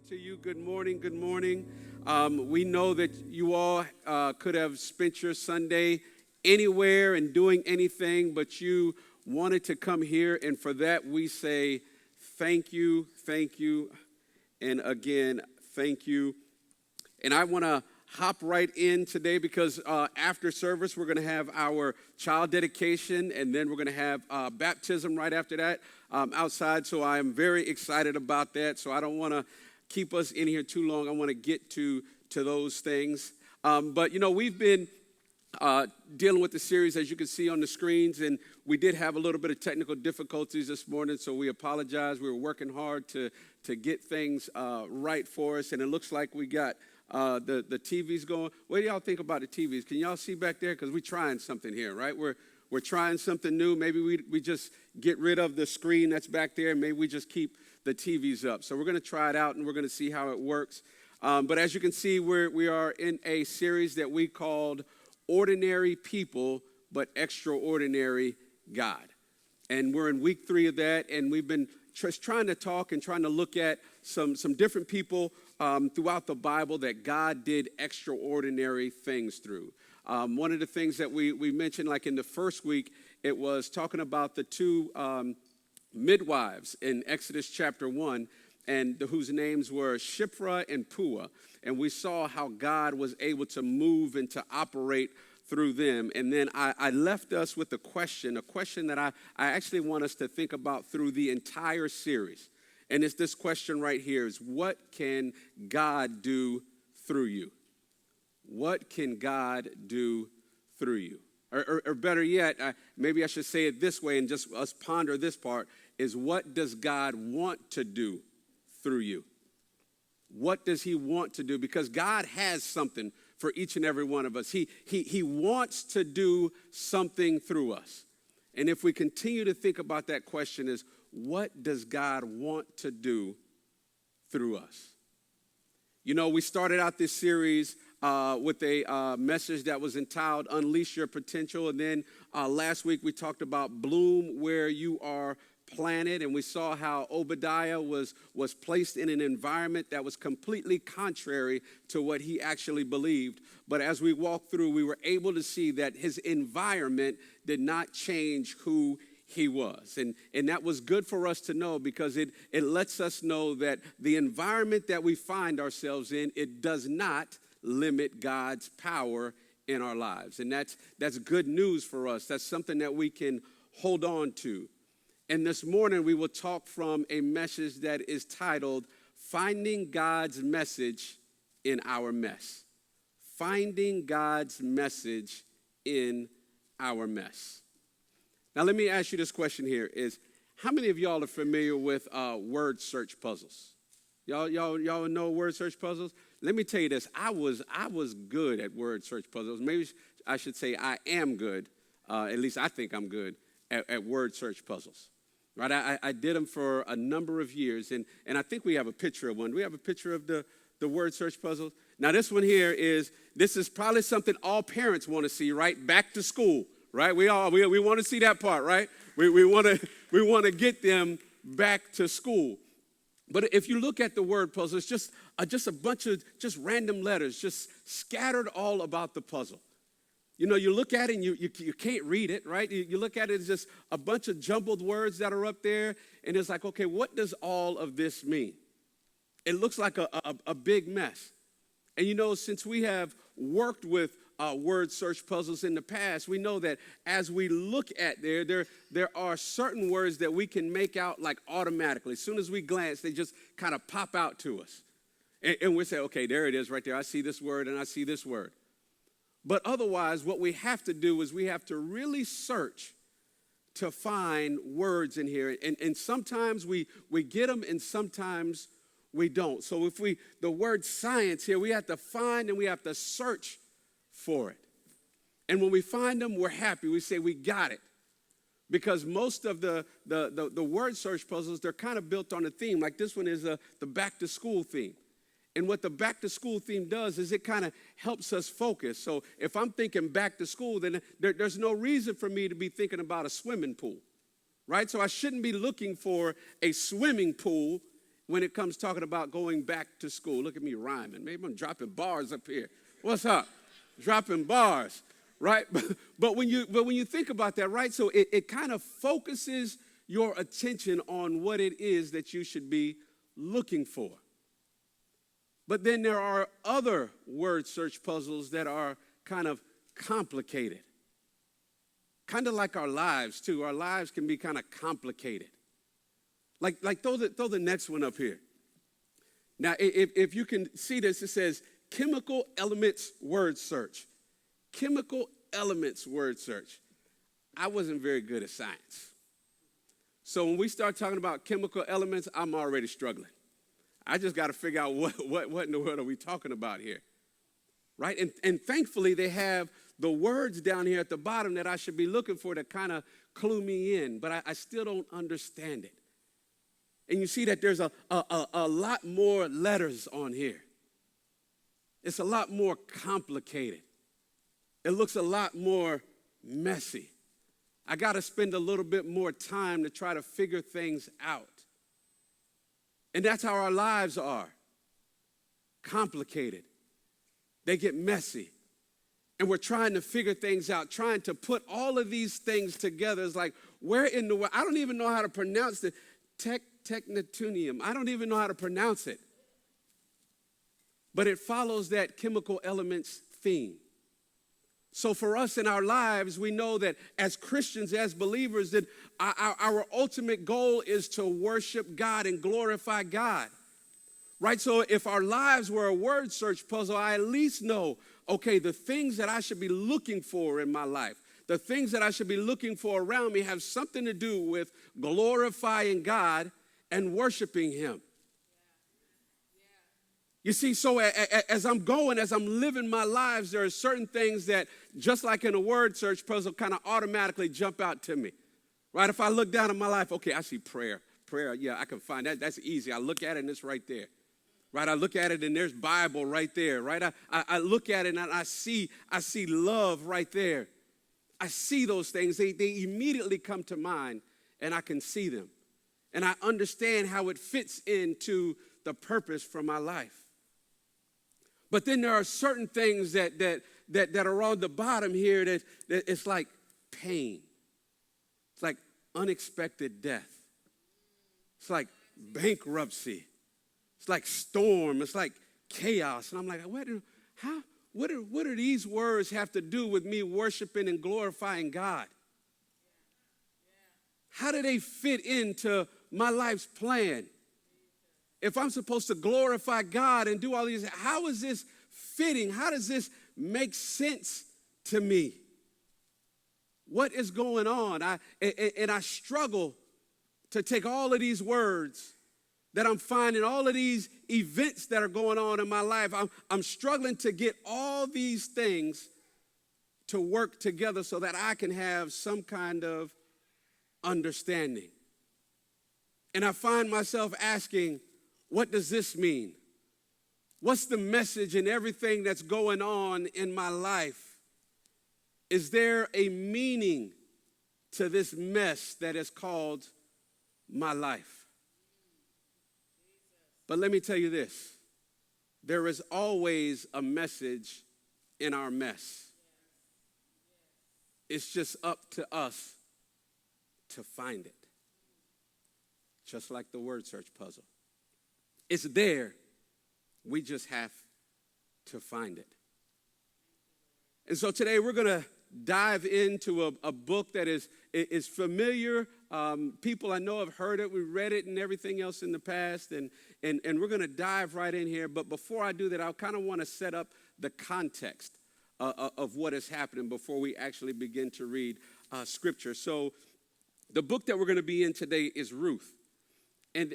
to you. Good morning. Good morning. We know that you all could have spent your Sunday anywhere and doing anything, but you wanted to come here. And for that, we say thank you, and again, thank you. And I want to hop right in today because after service, we're going to have our child dedication, and then we're going to have baptism right after that outside. So I am very excited about that. So I don't want to keep us in here too long. I want to get to those things. But, you know, we've been dealing with the series, as you can see on the screens, and we did have a little bit of technical difficulties this morning, so we apologize. We were working hard to get things right for us, and it looks like we got the TVs going. What do y'all think about the TVs? Can y'all see back there? Because we're trying something here, right? We're trying something new. Maybe we just get rid of the screen that's back there, and maybe we just keep the TVs up. So we're going to try it out, and we're going to see how it works. But as you can see, we are in a series that we called Ordinary People, but Extraordinary God. And we're in week 3 of that, and we've been just trying to talk and trying to look at some different people throughout the Bible that God did extraordinary things through. One of the things that we mentioned, like in the first week, it was talking about the 2 midwives in Exodus chapter 1, and whose names were Shiphrah and Puah. And we saw how God was able to move and to operate through them. And then I left us with a question that I actually want us to think about through the entire series. And it's this question right here is, what can God do through you? What can God do through you? Or better yet, maybe I should say it this way and just us ponder this part, is what does God want to do through you? What does he want to do? Because God has something for each and every one of us. He wants to do something through us. And if we continue to think about that question is, what does God want to do through us? You know, we started out this series with a message that was entitled Unleash Your Potential. And then last week we talked about bloom where you are planted, and we saw how Obadiah was placed in an environment that was completely contrary to what he actually believed. But as we walked through, we were able to see that his environment did not change who he was. And that was good for us to know, because it lets us know that the environment that we find ourselves in, it does not limit God's power in our lives. And that's good news for us. That's something that we can hold on to. And this morning we will talk from a message that is titled, Finding God's Message in Our Mess. Finding God's Message in Our Mess. Now let me ask you this question here is, how many of y'all are familiar with word search puzzles? Y'all know word search puzzles? Let me tell you this, I was good at word search puzzles. Maybe I should say I am good, at least I think I'm good at word search puzzles. Right, I did them for a number of years, and I think we have a picture of one. Do we have a picture of the word search puzzle? Now, this one here this is probably something all parents want to see, right? Back to school, right? We want to see that part, right? We want to get them back to school. But if you look at the word puzzle, it's just a bunch of just random letters, just scattered all about the puzzle. You know, you look at it and you can't read it, right? You look at it as just a bunch of jumbled words that are up there, and it's like, okay, what does all of this mean? It looks like a big mess. And you know, since we have worked with word search puzzles in the past, we know that as we look at there are certain words that we can make out like automatically. As soon as we glance, they just kind of pop out to us. And we say, okay, there it is right there. I see this word and I see this word. But otherwise, what we have to do is we have to really search to find words in here. And sometimes we get them and sometimes we don't. So if the word science here, we have to find and we have to search for it. And when we find them, we're happy. We say we got it. Because most of the word search puzzles, they're kind of built on a theme. Like this one is the back to school theme. And what the back to school theme does is it kind of helps us focus. So if I'm thinking back to school, then there's no reason for me to be thinking about a swimming pool, right? So I shouldn't be looking for a swimming pool when it comes talking about going back to school. Look at me rhyming. Maybe I'm dropping bars up here. What's up? Dropping bars, right? But when you think about that, right? So it kind of focuses your attention on what it is that you should be looking for. But then there are other word search puzzles that are kind of complicated. Kind of like our lives, too. Our lives can be kind of complicated. Like throw the next one up here. Now, if you can see this, it says chemical elements word search. Chemical elements word search. I wasn't very good at science. So when we start talking about chemical elements, I'm already struggling. I just got to figure out what in the world are we talking about here, right? And thankfully, they have the words down here at the bottom that I should be looking for to kind of clue me in, but I still don't understand it. And you see that there's a lot more letters on here. It's a lot more complicated. It looks a lot more messy. I got to spend a little bit more time to try to figure things out. And that's how our lives are. Complicated. They get messy. And we're trying to figure things out, trying to put all of these things together. It's like, where in the world? I don't even know how to pronounce it. Technetium. I don't even know how to pronounce it. But it follows that chemical elements theme. So for us in our lives, we know that as Christians, as believers, that our ultimate goal is to worship God and glorify God. Right? So if our lives were a word search puzzle, I at least know, okay, the things that I should be looking for in my life, the things that I should be looking for around me have something to do with glorifying God and worshiping Him. You see, so as I'm living my lives, there are certain things that, just like in a word search puzzle, kind of automatically jump out to me. Right? If I look down at my life, okay, I see prayer. Prayer, yeah, I can find that. That's easy. I look at it and it's right there. Right? I look at it and there's Bible right there. Right? I look at it and I see love right there. I see those things. They immediately come to mind and I can see them. And I understand how it fits into the purpose for my life. But then there are certain things that are on the bottom here that it's like pain. It's like unexpected death. It's like bankruptcy. It's like storm. It's like chaos. And I'm like, what do these words have to do with me worshiping and glorifying God? How do they fit into my life's plan? If I'm supposed to glorify God and do all these, how is this fitting? How does this make sense to me? What is going on? I struggle to take all of these words that I'm finding, all of these events that are going on in my life. I'm struggling to get all these things to work together so that I can have some kind of understanding. And I find myself asking, what does this mean? What's the message in everything that's going on in my life? Is there a meaning to this mess that is called my life? But let me tell you this. There is always a message in our mess. It's just up to us to find it. Just like the word search puzzle. It's there. We just have to find it. And so today we're going to dive into a book that is familiar. People I know have heard it. We read it and everything else in the past. And we're going to dive right in here. But before I do that, I kind of want to set up the context of what is happening before we actually begin to read Scripture. So the book that we're going to be in today is Ruth. And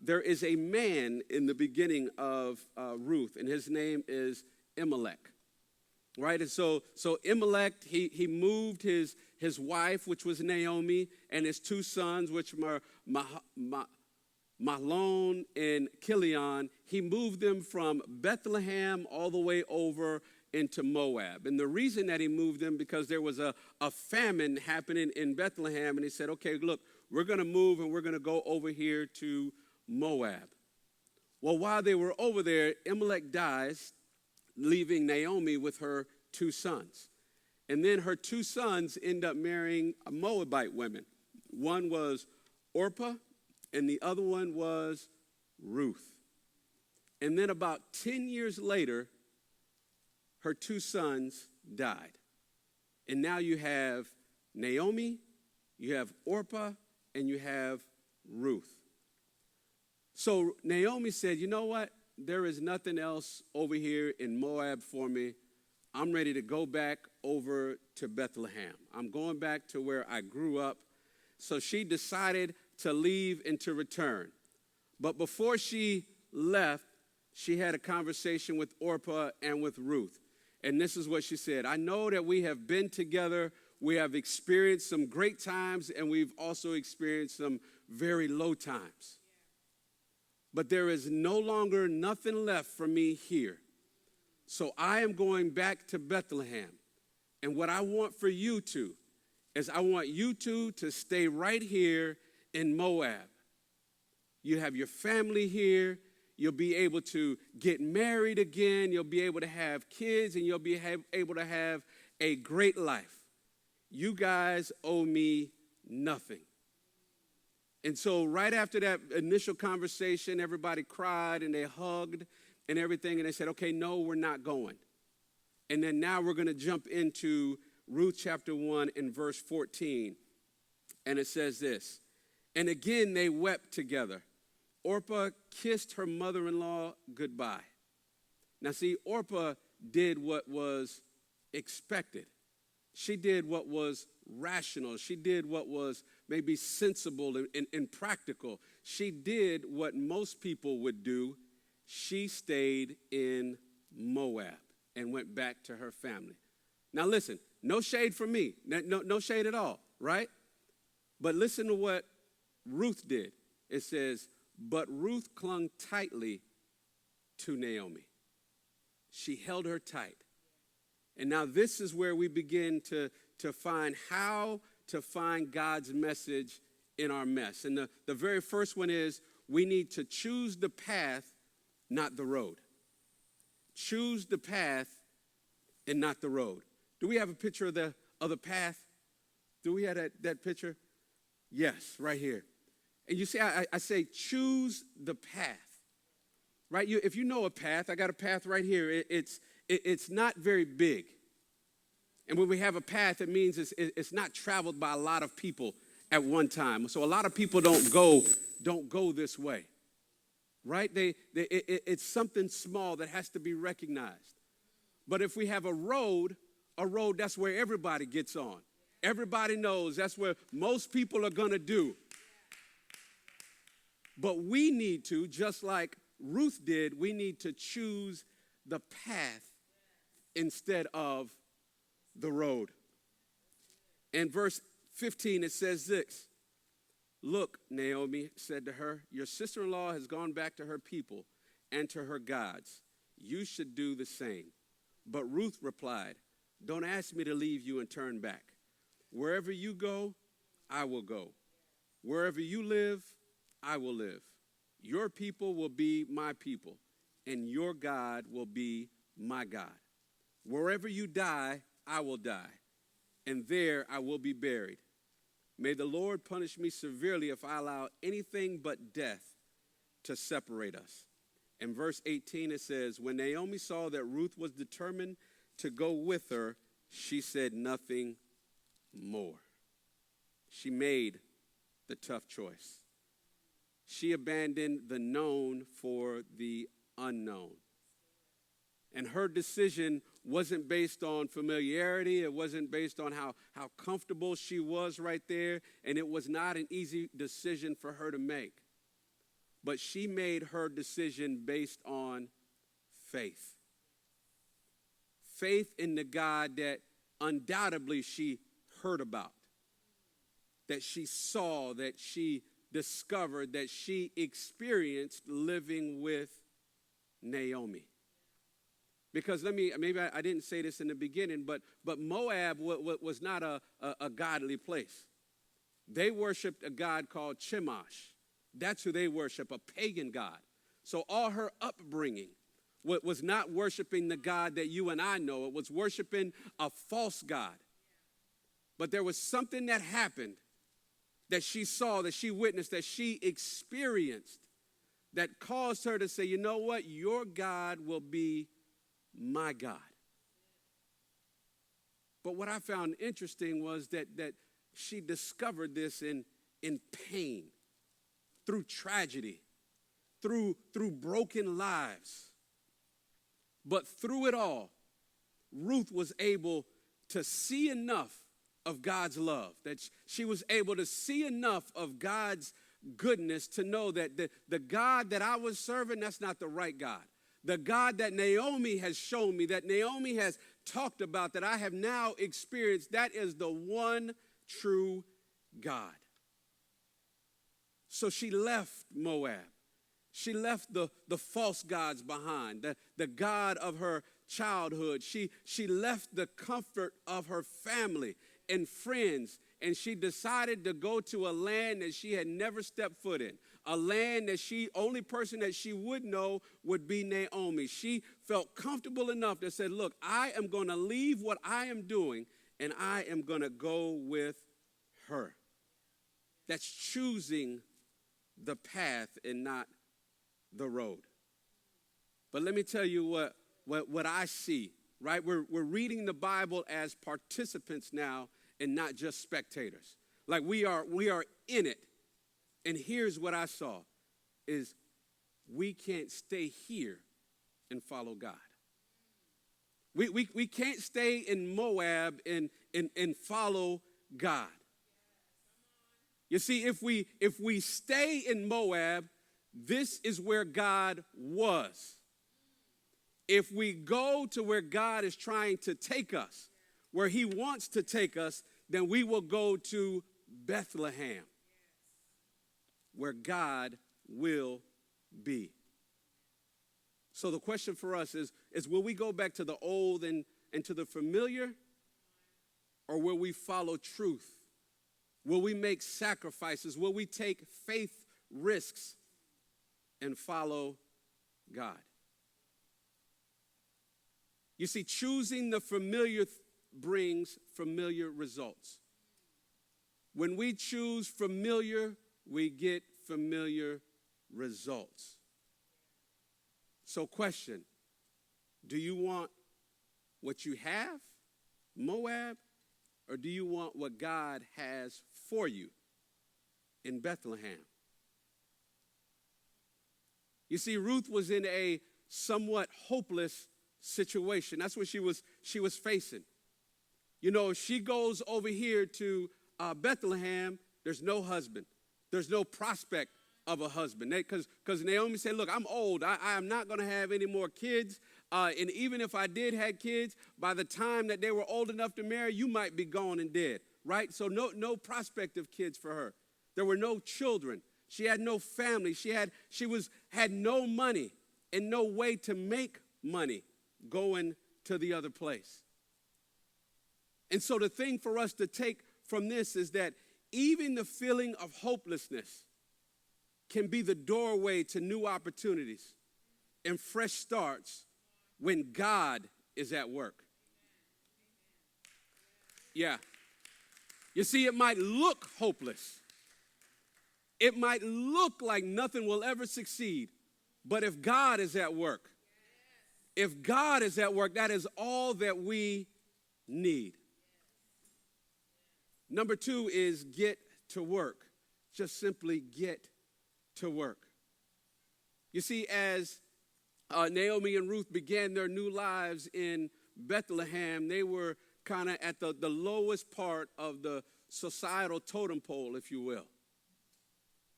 there is a man in the beginning of Ruth, and his name is Elimelech. Right? And so Elimelech, he moved his wife, which was Naomi, and his two sons, which were Mahlon and Chilion. He moved them from Bethlehem all the way over into Moab. And the reason that he moved them, because there was a famine happening in Bethlehem, and he said, okay, look, we're going to move and we're going to go over here to Moab. Well, while they were over there, Elimelech dies, leaving Naomi with her 2 sons. And then her 2 sons end up marrying Moabite women. One was Orpah, and the other one was Ruth. And then about 10 years later, her 2 sons died. And now you have Naomi, you have Orpah, and you have Ruth. So Naomi said, you know what? There is nothing else over here in Moab for me. I'm ready to go back over to Bethlehem. I'm going back to where I grew up. So she decided to leave and to return. But before she left, she had a conversation with Orpah and with Ruth. And this is what she said. I know that we have been together. We have experienced some great times, and we've also experienced some very low times. But there is no longer nothing left for me here. So I am going back to Bethlehem. And what I want for you two is I want you two to stay right here in Moab. You have your family here. You'll be able to get married again. You'll be able to have kids, and you'll be able to have a great life. You guys owe me nothing. And so right after that initial conversation, everybody cried and they hugged and everything. And they said, okay, no, we're not going. And then now we're going to jump into Ruth chapter 1 and verse 14. And it says this, and again they wept together. Orpah kissed her mother-in-law goodbye. Now see, Orpah did what was expected. She did what was rational. She did what was maybe sensible and practical. She did what most people would do. She stayed in Moab and went back to her family. Now listen, no shade from me. No shade at all, right? But listen to what Ruth did. It says, but Ruth clung tightly to Naomi. She held her tight. And now this is where we begin to find how to find God's message in our mess. And the very first one is we need to choose the path, not the road. Choose the path and not the road. Do we have a picture of the path? Do we have that picture? Yes, right here. And you see, I say choose the path, right? If you know a path, I got a path right here. It's not very big. And when we have a path, it means it's not traveled by a lot of people at one time. So a lot of people don't go this way, right? It's something small that has to be recognized. But if we have a road, that's where everybody gets on. Everybody knows that's where most people are going to do. But we need to, just like Ruth did, we need to choose the path instead of the road. In verse 15, it says this. Look, Naomi said to her, your sister-in-law has gone back to her people and to her gods. You should do the same. But Ruth replied, don't ask me to leave you and turn back. Wherever you go, I will go. Wherever you live, I will live. Your people will be my people, and your God will be my God. Wherever you die, I will die, and there I will be buried. May the Lord punish me severely if I allow anything but death to separate us. In verse 18, it says, when Naomi saw that Ruth was determined to go with her, she said nothing more. She made the tough choice. She abandoned the known for the unknown. And her decision wasn't based on familiarity. It wasn't based on how comfortable she was right there. And it was not an easy decision for her to make. But she made her decision based on faith. Faith in the God that undoubtedly she heard about, that she saw, that she discovered, that she experienced living with Naomi. Because maybe I didn't say this in the beginning, but Moab was not a godly place. They worshiped a god called Chemosh. That's who they worship, a pagan god. So all her upbringing was not worshiping the God that you and I know. It was worshiping a false God. But there was something that happened that she saw, that she witnessed, that she experienced, that caused her to say, you know what? Your God will be my God. But what I found interesting was that she discovered this in pain, through tragedy, through broken lives. But through it all, Ruth was able to see enough of God's love, that she was able to see enough of God's goodness to know that the God that I was serving, that's not the right God. The God that Naomi has shown me, that Naomi has talked about, that I have now experienced, that is the one true God. So she left Moab. She left the false gods behind, the God of her childhood. She left the comfort of her family and friends, and she decided to go to a land that she had never stepped foot in, a land that only person that she would know would be Naomi. She felt comfortable enough to say, look, I am going to leave what I am doing, and I am going to go with her. That's choosing the path and not the road. But let me tell you what I see, right? We're reading the Bible as participants now and not just spectators. Like we are in it. And here's what I saw is we can't stay here and follow God. We can't stay in Moab and follow God. You see, if we stay in Moab, this is where God was. If we go to where God is trying to take us, where he wants to take us, then we will go to Bethlehem, where God will be. So the question for us is will we go back to the old and to the familiar, or will we follow truth? Will we make sacrifices? Will we take faith risks and follow God? You see, choosing the familiar brings familiar results. When we choose familiar, we get familiar results. So question, do you want what you have, Moab, or do you want what God has for you in Bethlehem? You see, Ruth was in a somewhat hopeless situation. That's what she was facing. You know, if she goes over here to Bethlehem, there's no husband. There's no prospect of a husband. Because Naomi said, look, I'm old. I am not going to have any more kids. And even if I did have kids, by the time that they were old enough to marry, you might be gone and dead, right? So no prospect of kids for her. There were no children. She had no family. She had no money and no way to make money going to the other place. And so the thing for us to take from this is that even the feeling of hopelessness can be the doorway to new opportunities and fresh starts when God is at work. Yeah. You see, it might look hopeless. It might look like nothing will ever succeed. But if God is at work, that is all that we need. Number 2 is get to work. Just simply get to work. You see, as Naomi and Ruth began their new lives in Bethlehem, they were kind of at the lowest part of the societal totem pole, if you will.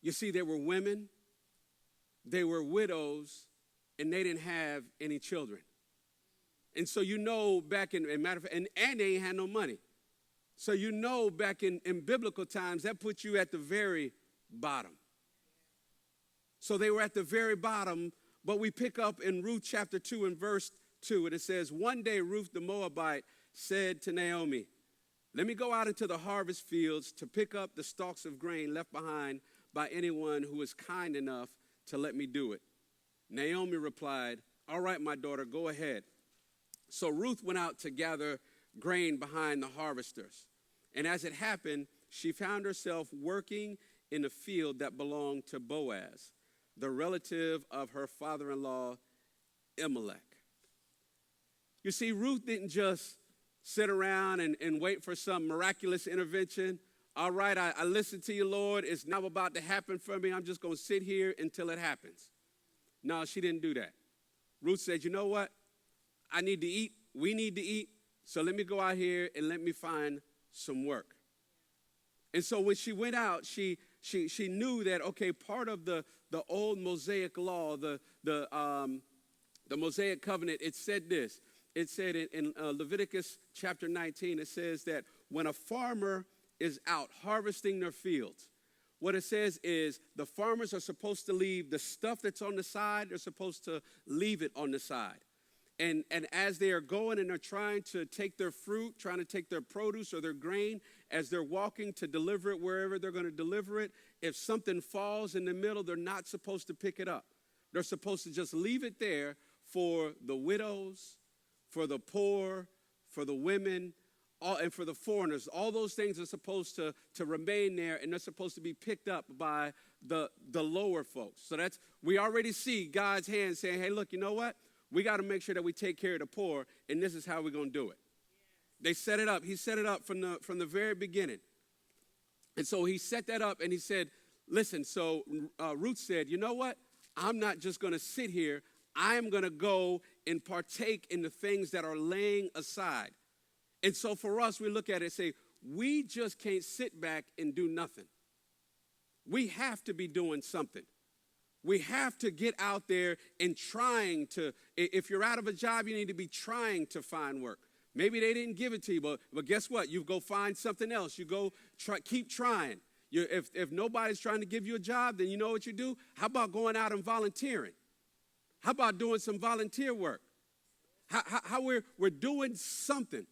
You see, they were women, they were widows, and they didn't have any children. And so back in matter of fact, and they ain't had no money. So back in biblical times, that put you at the very bottom. So they were at the very bottom, but we pick up in Ruth chapter 2 and verse 2, and it says, one day Ruth the Moabite said to Naomi, let me go out into the harvest fields to pick up the stalks of grain left behind by anyone who is kind enough to let me do it. Naomi replied, "All right, my daughter, go ahead." So Ruth went out to gather grain behind the harvesters. And as it happened, she found herself working in a field that belonged to Boaz, the relative of her father-in-law, Elimelech. You see, Ruth didn't just sit around and wait for some miraculous intervention. All right, I listened to you, Lord. It's now about to happen for me. I'm just going to sit here until it happens. No, she didn't do that. Ruth said, you know what? I need to eat. We need to eat. So let me go out here and let me find some work. And so when she went out, she knew that, okay, part of the old Mosaic law, the Mosaic covenant, it said this. It said in Leviticus chapter 19, it says that when a farmer is out harvesting their fields, what it says is the farmers are supposed to leave the stuff that's on the side, they're supposed to leave it on the side. And as they are going and they're trying to take their fruit, trying to take their produce or their grain, as they're walking to deliver it wherever they're going to deliver it, if something falls in the middle, they're not supposed to pick it up. They're supposed to just leave it there for the widows, for the poor, for the women, and for the foreigners. All those things are supposed to remain there, and they're supposed to be picked up by the lower folks. So we already see God's hand saying, hey, look, you know what? We got to make sure that we take care of the poor, and this is how we're going to do it. They set it up. He set it up from the very beginning. And so he set that up, and he said, listen, so Ruth said, you know what? I'm not just going to sit here. I am going to go and partake in the things that are laying aside. And so for us, we look at it and say, we just can't sit back and do nothing. We have to be doing something. We have to get out there and trying to, if you're out of a job, you need to be trying to find work. Maybe they didn't give it to you, but guess what? You go find something else. You go keep trying. If nobody's trying to give you a job, then you know what you do? How about going out and volunteering? How about doing some volunteer work? How we're doing something.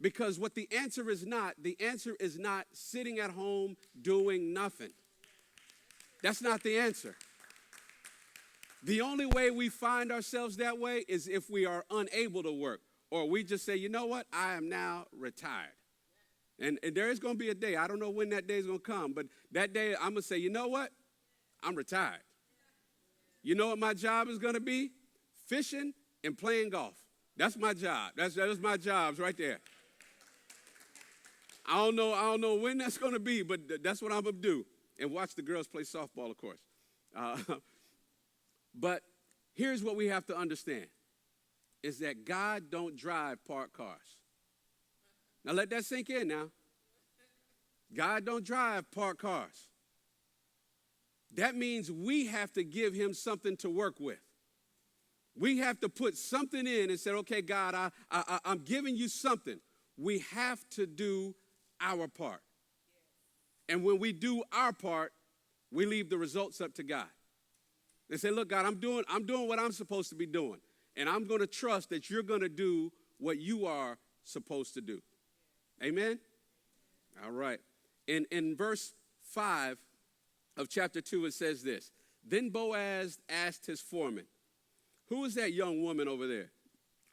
Because what the answer is not sitting at home doing nothing. That's not the answer. The only way we find ourselves that way is if we are unable to work, or we just say, you know what, I am now retired. And there is going to be a day, I don't know when that day is going to come, but that day I'm going to say, you know what, I'm retired. You know what my job is going to be? Fishing and playing golf. That's my job. That's my jobs right there. I don't know when that's going to be, but that's what I'm going to do. And watch the girls play softball, of course. But here's what we have to understand, is that God don't drive parked cars. Now let that sink in now. God don't drive parked cars. That means we have to give him something to work with. We have to put something in and say, okay, God, I'm giving you something. We have to do our part. And when we do our part, we leave the results up to God. They say, look, God, I'm doing what I'm supposed to be doing. And I'm going to trust that you're going to do what you are supposed to do. Amen? All right. In verse 5 of chapter 2, it says this. Then Boaz asked his foreman, who is that young woman over there?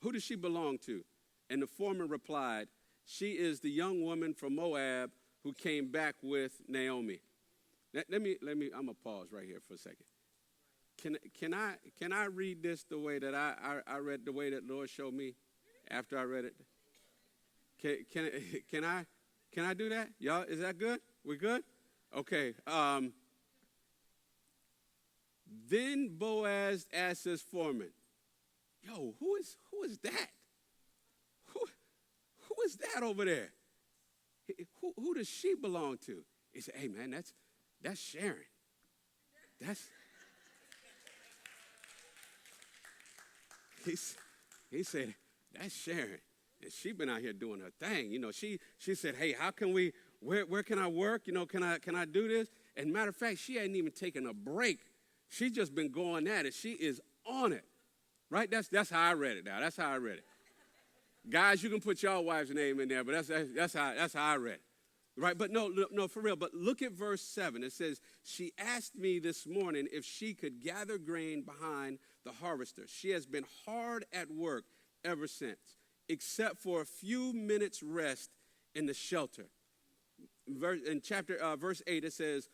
Who does she belong to? And the foreman replied, she is the young woman from Moab who came back with Naomi. Let me. I'm gonna pause right here for a second. Can I read this the way that I read, the way that Lord showed me after I read it? Can I do that? Y'all, is that good? We good? Okay. Then Boaz asked his foreman, yo, who is that? Who is that over there? Who does she belong to? He said, hey, man, that's Sharon. He said, that's Sharon. And she been out here doing her thing. You know, she said, hey, how can we, where can I work? You know, can I do this? And matter of fact, she hadn't even taken a break. She just been going at it. She is on it. Right? That's how I read it now. That's how I read it. Guys, you can put your wife's name in there, but that's how I read it. Right, but no, for real. But look at verse 7. It says, she asked me this morning if she could gather grain behind the harvester. She has been hard at work ever since, except for a few minutes rest in the shelter. In verse 8, it says,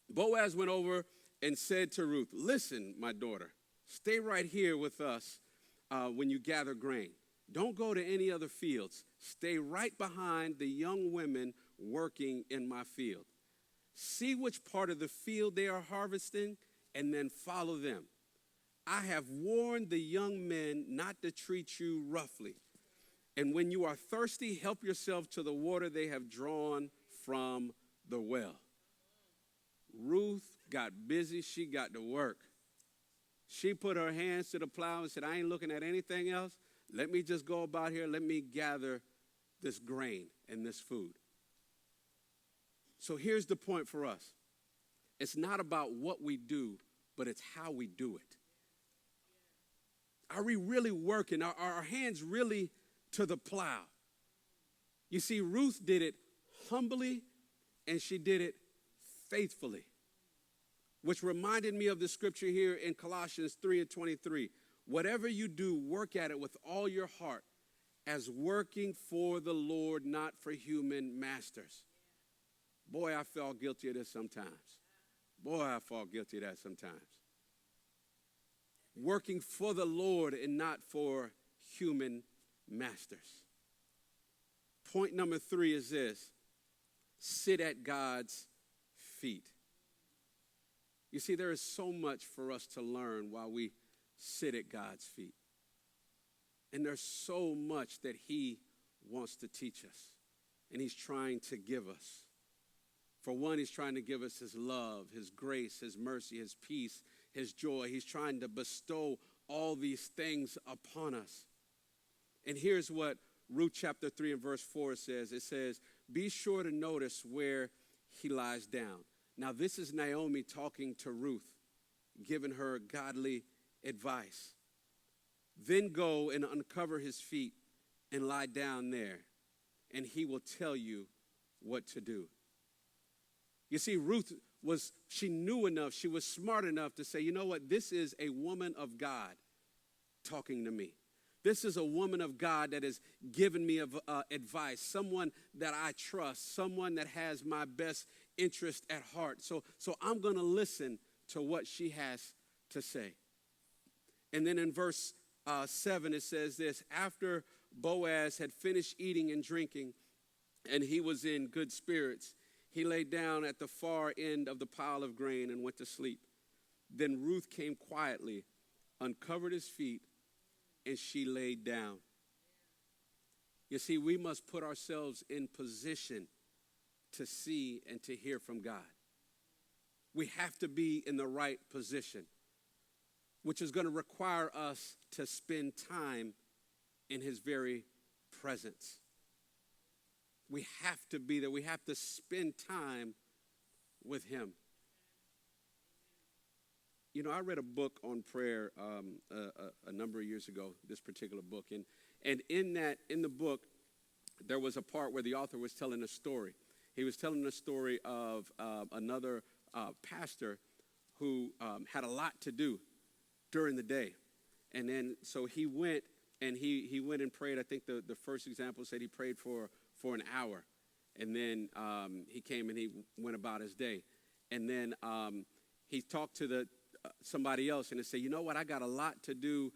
Boaz went over and said to Ruth, listen, my daughter, stay right here with us when you gather grain. Don't go to any other fields. Stay right behind the young women working in my field. See which part of the field they are harvesting, and then follow them. I have warned the young men not to treat you roughly. And when you are thirsty, help yourself to the water they have drawn from the well. Ruth got busy. She got to work. She put her hands to the plow and said, I ain't looking at anything else. Let me just go about here. Let me gather this grain and this food. So here's the point for us. It's not about what we do, but it's how we do it. Are we really working? Are our hands really to the plow? You see, Ruth did it humbly and she did it faithfully, which reminded me of the scripture here in Colossians 3:23. Whatever you do, work at it with all your heart as working for the Lord, not for human masters. Boy, I fall guilty of this sometimes. Boy, I fall guilty of that sometimes. Working for the Lord and not for human masters. Point number 3 is this: sit at God's feet. You see, there is so much for us to learn while we sit at God's feet. And there's so much that he wants to teach us, and he's trying to give us. For one, he's trying to give us his love, his grace, his mercy, his peace, his joy. He's trying to bestow all these things upon us. And here's what Ruth chapter 3 and verse 4 says. It says, be sure to notice where he lies down. Now, this is Naomi talking to Ruth, giving her godly advice. Then go and uncover his feet and lie down there, and he will tell you what to do. You see, Ruth she knew enough, she was smart enough to say, you know what, this is a woman of God talking to me. This is a woman of God that has given me advice, someone that I trust, someone that has my best interest at heart. So I'm going to listen to what she has to say. And then in verse 7, it says this: after Boaz had finished eating and drinking, and he was in good spirits, he lay down at the far end of the pile of grain and went to sleep. Then Ruth came quietly, uncovered his feet, and she laid down. You see, we must put ourselves in position to see and to hear from God. We have to be in the right position, which is going to require us to spend time in his very presence. We have to be there. We have to spend time with him. You know, I read a book on prayer a number of years ago, this particular book. And in the book, there was a part where the author was telling a story. He was telling a story of another pastor who had a lot to do during the day. And then so he went and he went and prayed. I think the first example said he prayed for an hour. And then he came and he went about his day. And then he talked to somebody else and they said, you know what, I got a lot to do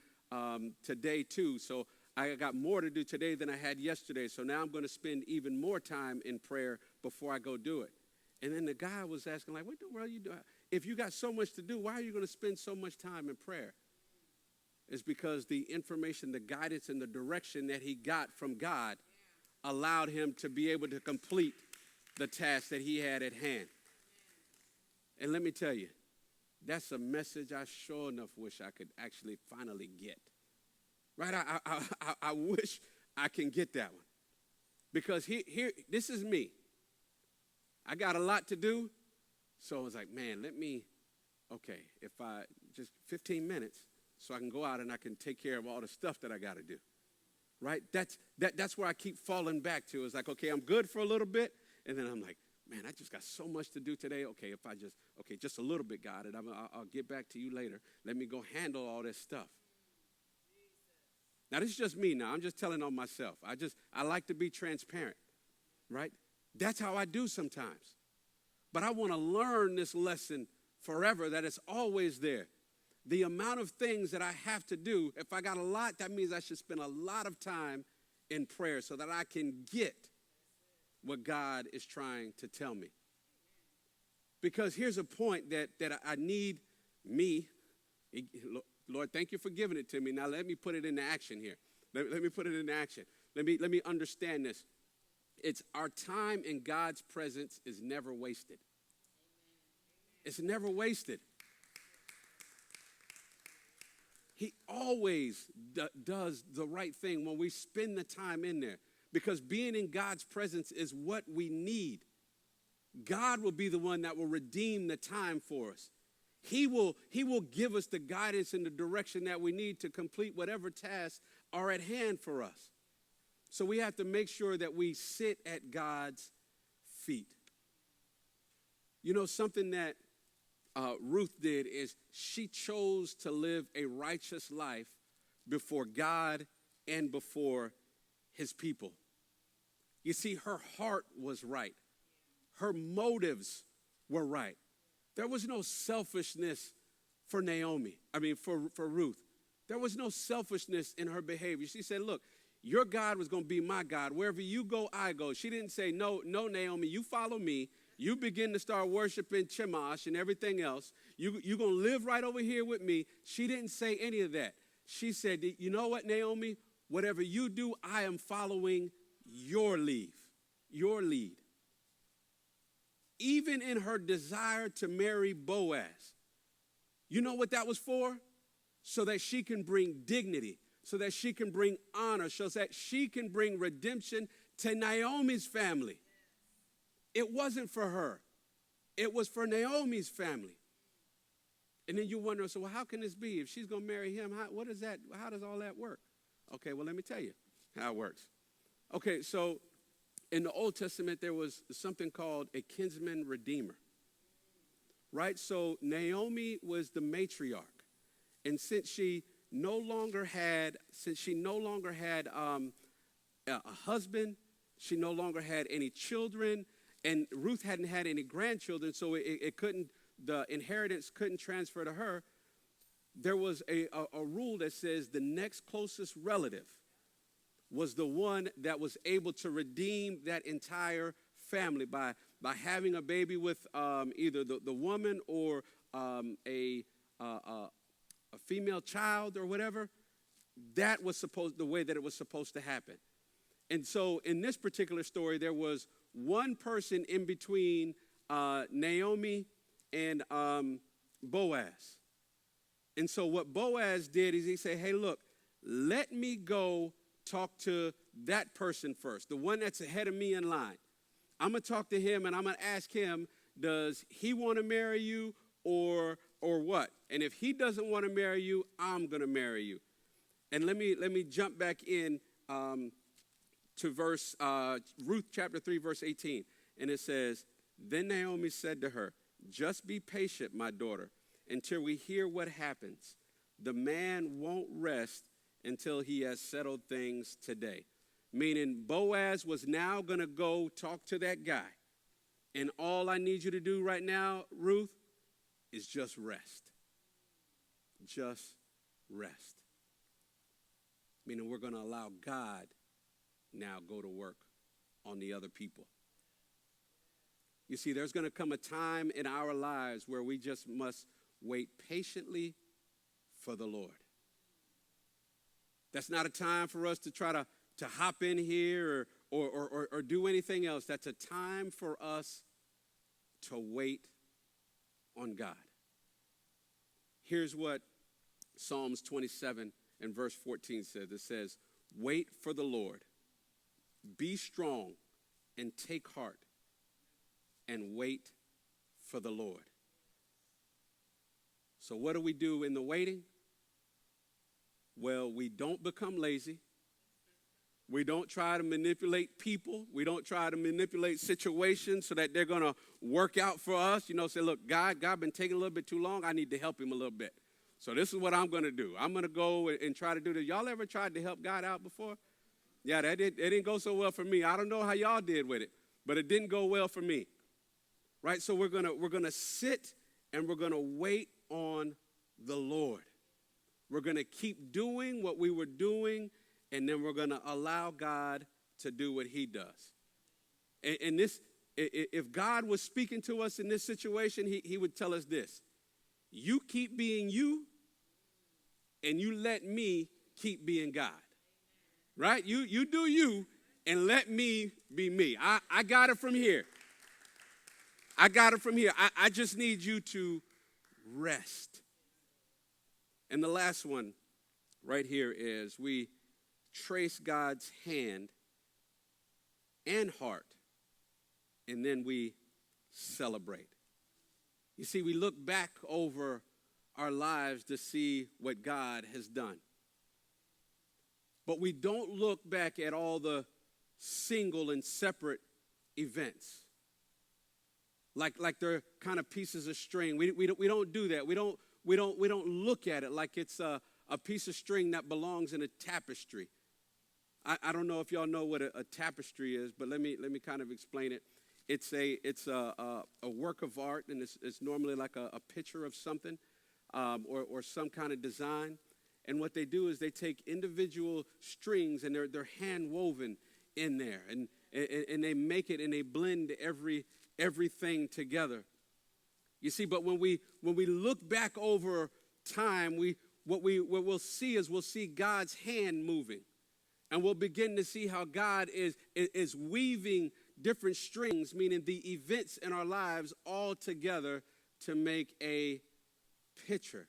today too. So I got more to do today than I had yesterday. So now I'm going to spend even more time in prayer before I go do it. And then the guy was asking, like, what the world are you doing? If you got so much to do, why are you going to spend so much time in prayer? It's because the information, the guidance, and the direction that he got from God allowed him to be able to complete the task that he had at hand. And let me tell you, that's a message I sure enough wish I could actually finally get. Right? I wish I can get that one. Because here, this is me. I got a lot to do. So I was like, man, if I just 15 minutes so I can go out and I can take care of all the stuff that I got to do. Right? That's where I keep falling back to. It's like, okay, I'm good for a little bit, And then I'm like, man, I just got so much to do today. Okay, just a little bit, God, and I'll get back to you later. Let me go handle all this stuff. Now, this is just me now. I'm just telling on myself. I like to be transparent, right? That's how I do sometimes. But I want to learn this lesson forever, that it's always there. The amount of things that I have to do, if I got a lot, that means I should spend a lot of time in prayer so that I can get what God is trying to tell me. Because here's a point that I need me. Lord, thank you for giving it to me. Now let me put it into action here. Let me put it into action. Let me understand this. It's our time in God's presence is never wasted. It's never wasted. He always does the right thing when we spend the time in there, because being in God's presence is what we need. God will be the one that will redeem the time for us. He will give us the guidance and the direction that we need to complete whatever tasks are at hand for us. So we have to make sure that we sit at God's feet. You know, something that Ruth did is she chose to live a righteous life before God and before his people. You see, her heart was right. Her motives were right. There was no selfishness for Ruth. There was no selfishness in her behavior. She said, look, your God was going to be my God. Wherever you go, I go. She didn't say, no, Naomi, you follow me. You begin to start worshiping Chemosh and everything else. You're going to live right over here with me. She didn't say any of that. She said, you know what, Naomi? Whatever you do, I am following your lead. Even in her desire to marry Boaz, you know what that was for? So that she can bring dignity, so that she can bring honor, so that she can bring redemption to Naomi's family. It wasn't for her. It was for Naomi's family. And then you wonder, so well, how can this be? If she's going to marry him, how does all that work? Okay, well, let me tell you how it works. Okay, so in the Old Testament, there was something called a kinsman redeemer, right? So Naomi was the matriarch. And since she no longer had a husband, she no longer had any children, and Ruth hadn't had any grandchildren, so the inheritance couldn't transfer to her. There was a rule that says the next closest relative was the one that was able to redeem that entire family by having a baby with either the woman or a female child or whatever. That was the way that it was supposed to happen. And so in this particular story, there was one person in between Naomi and Boaz. And so what Boaz did is he said, hey, look, let me go talk to that person first, the one that's ahead of me in line. I'm going to talk to him, and I'm going to ask him, does he want to marry you or what? And if he doesn't want to marry you, I'm going to marry you. And let me jump back in to Ruth chapter 3, verse 18. And it says, then Naomi said to her, just be patient, my daughter, until we hear what happens. The man won't rest until he has settled things today. Meaning Boaz was now going to go talk to that guy. And all I need you to do right now, Ruth, is just rest. Just rest. Meaning we're going to allow God now go to work on the other people. You see, there's going to come a time in our lives where we just must wait patiently for the Lord. That's not a time for us to try to hop in here or do anything else. That's a time for us to wait on God. Here's what Psalms 27 and verse 14 says. It says, wait for the Lord, be strong and take heart, and wait for the Lord. So what do we do in the waiting? Well, we don't become lazy. We don't try to manipulate people. We don't try to manipulate situations so that they're going to work out for us. Say, look, God been taking a little bit too long. I need to help him a little bit. So this is what I'm going to do. I'm going to go and try to do this. Y'all ever tried to help God out before? Yeah, it didn't go so well for me. I don't know how y'all did with it, but it didn't go well for me. Right? So we're going to sit and we're going to wait on the Lord. We're going to keep doing what we were doing, and then we're going to allow God to do what he does. And this, if God was speaking to us in this situation, he would tell us this: you keep being you, and you let me keep being God. Right? You do you, and let me be me. I got it from here. I got it from here. I just need you to rest. And the last one right here is we trace God's hand and heart, and then we celebrate. You see, we look back over our lives to see what God has done. But we don't look back at all the single and separate events. Like they're kind of pieces of string. We don't do that. We don't look at it like it's a piece of string that belongs in a tapestry. I don't know if y'all know what a tapestry is, but let me kind of explain it. It's a work of art, and it's normally like a picture of something or some kind of design. And what they do is they take individual strings and they're hand woven in there, and they make it and they blend everything together. You see, but when we look back over time, what we'll see is we'll see God's hand moving, and we'll begin to see how God is weaving different strings, meaning the events in our lives all together to make a picture.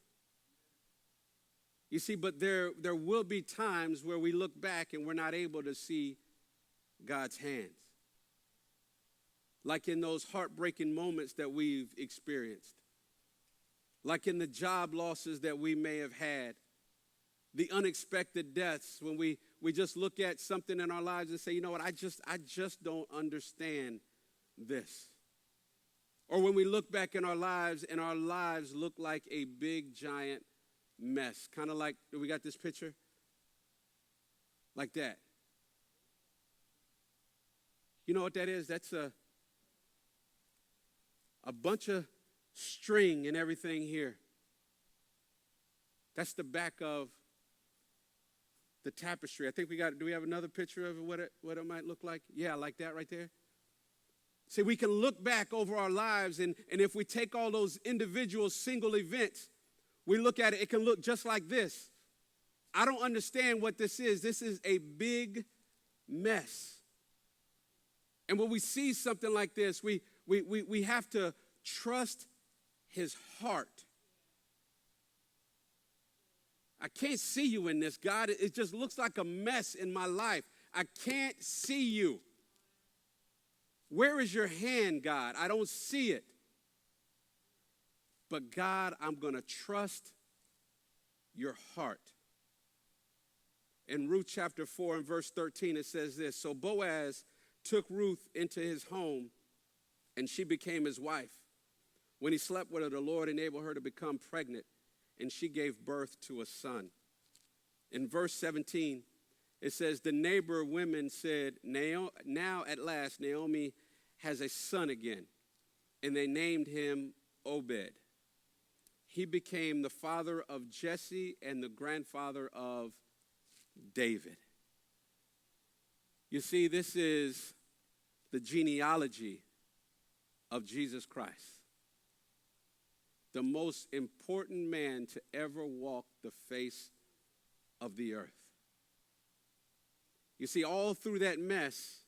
You see, but there will be times where we look back and we're not able to see God's hands. Like in those heartbreaking moments that we've experienced. Like in the job losses that we may have had. The unexpected deaths when we just look at something in our lives and say, you know what, I just don't understand this. Or when we look back in our lives and our lives look like a big giant mess. Kind of like, we got this picture? Like that. You know what that is? That's a bunch of string and everything here. That's the back of the tapestry. I think do we have another picture of what it might look like? Yeah, like that right there. See, we can look back over our lives, and if we take all those individual single events, we look at it, it can look just like this. I don't understand what this is. This is a big mess. And when we see something like this, we have to trust his heart. I can't see you in this, God. It just looks like a mess in my life. I can't see you. Where is your hand, God? I don't see it. But God, I'm going to trust your heart. In Ruth chapter 4 and verse 13, it says this: so Boaz took Ruth into his home, and she became his wife. When he slept with her, the Lord enabled her to become pregnant, and she gave birth to a son. In verse 17, it says, the neighbor women said, now at last Naomi has a son again, and they named him Obed. He became the father of Jesse and the grandfather of David. You see, this is the genealogy of Jesus Christ, the most important man to ever walk the face of the earth. You see, all through that mess,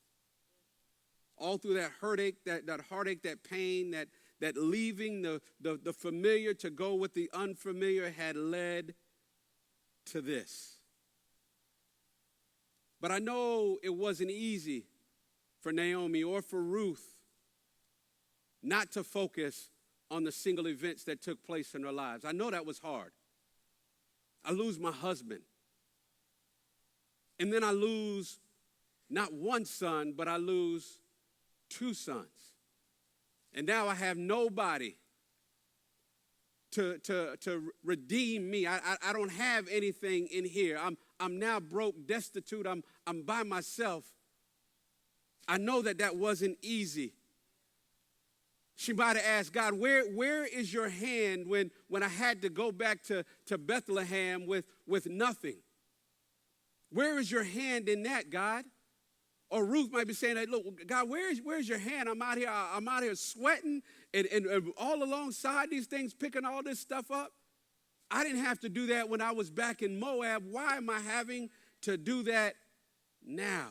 all through that heartache, that heartache, that pain, that leaving the familiar to go with the unfamiliar had led to this. But I know it wasn't easy for Naomi or for Ruth not to focus on the single events that took place in their lives. I know that was hard. I lose my husband. And then I lose not one son, but I lose two sons. And now I have nobody to redeem me. I don't have anything in here. I'm now broke, destitute. I'm by myself. I know that wasn't easy. She might have asked God, where is your hand when I had to go back to Bethlehem with nothing? Where is your hand in that, God? Or Ruth might be saying, hey, look, God, where's your hand? I'm out here sweating and all alongside these things, picking all this stuff up. I didn't have to do that when I was back in Moab. Why am I having to do that now?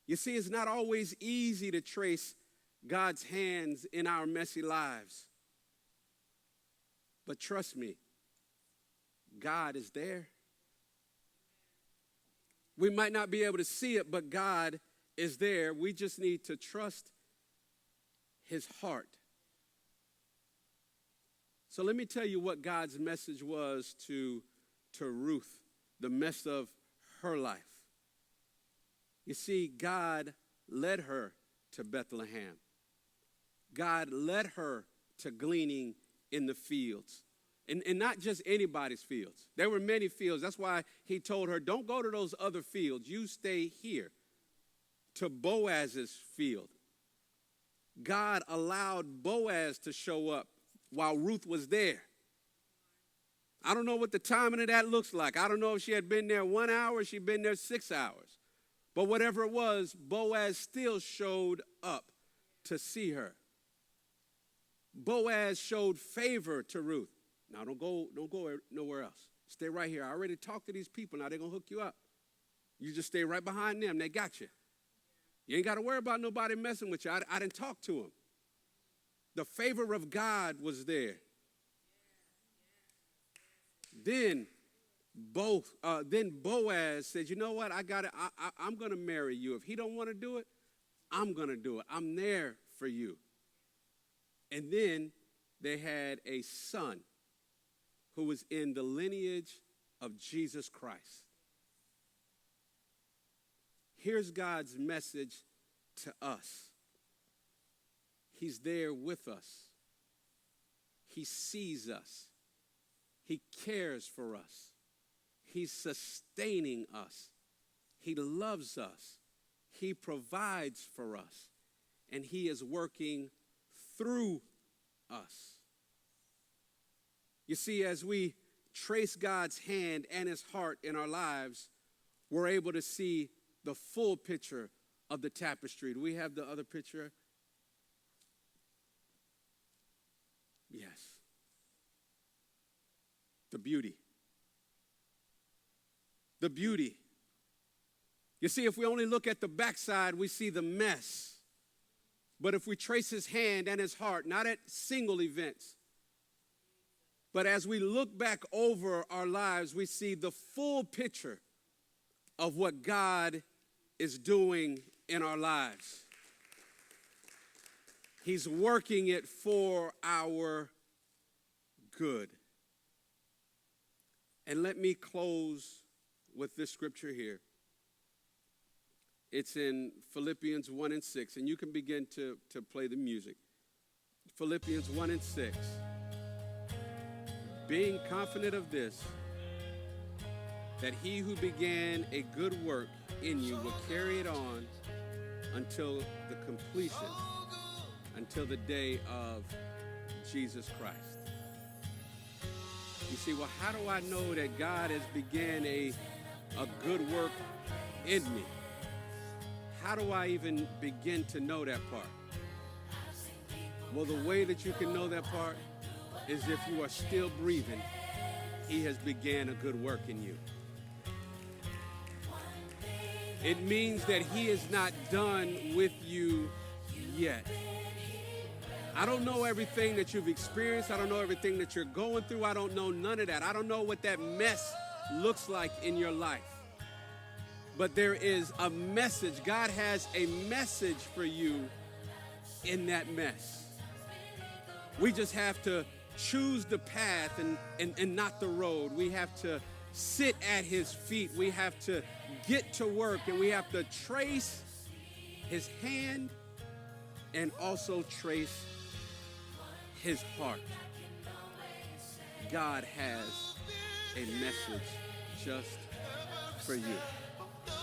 You see, it's not always easy to trace God's hands in our messy lives. But trust me, God is there. We might not be able to see it, but God is there. We just need to trust his heart. So let me tell you what God's message was to Ruth, the mess of her life. You see, God led her to Bethlehem. God led her to gleaning in the fields. And not just anybody's fields. There were many fields. That's why he told her, don't go to those other fields. You stay here to Boaz's field. God allowed Boaz to show up while Ruth was there. I don't know what the timing of that looks like. I don't know if she had been there 1 hour or she'd been there 6 hours. But whatever it was, Boaz still showed up to see her. Boaz showed favor to Ruth. Now, don't go nowhere else. Stay right here. I already talked to these people. Now they're going to hook you up. You just stay right behind them. They got you. You ain't got to worry about nobody messing with you. I didn't talk to them. The favor of God was there. Then Boaz said, you know what? I got it. I'm going to marry you. If he don't want to do it, I'm going to do it. I'm there for you. And then they had a son who was in the lineage of Jesus Christ. Here's God's message to us. He's there with us. He sees us. He cares for us. He's sustaining us. He loves us. He provides for us. And he is working through us. You see, as we trace God's hand and his heart in our lives, we're able to see the full picture of the tapestry. Do we have the other picture? Yes. The beauty. The beauty. You see, if we only look at the backside, we see the mess. But if we trace his hand and his heart, not at single events, but as we look back over our lives, we see the full picture of what God is doing in our lives. He's working it for our good. And let me close with this scripture here. It's in Philippians 1 and 6, and you can begin to play the music. Philippians 1 and 6. Being confident of this, that he who began a good work in you will carry it on until the completion, until the day of Jesus Christ. You see, well, how do I know that God has began a good work in me? How do I even begin to know that part? Well, the way that you can know that part is if you are still breathing, he has began a good work in you. It means that he is not done with you yet. I don't know everything that you've experienced. I don't know everything that you're going through. I don't know none of that. I don't know what that mess looks like in your life. But there is a message. God has a message for you in that mess. We just have to choose the path and not the road. We have to sit at his feet. We have to get to work, and we have to trace his hand and also trace his heart. God has a message just for you.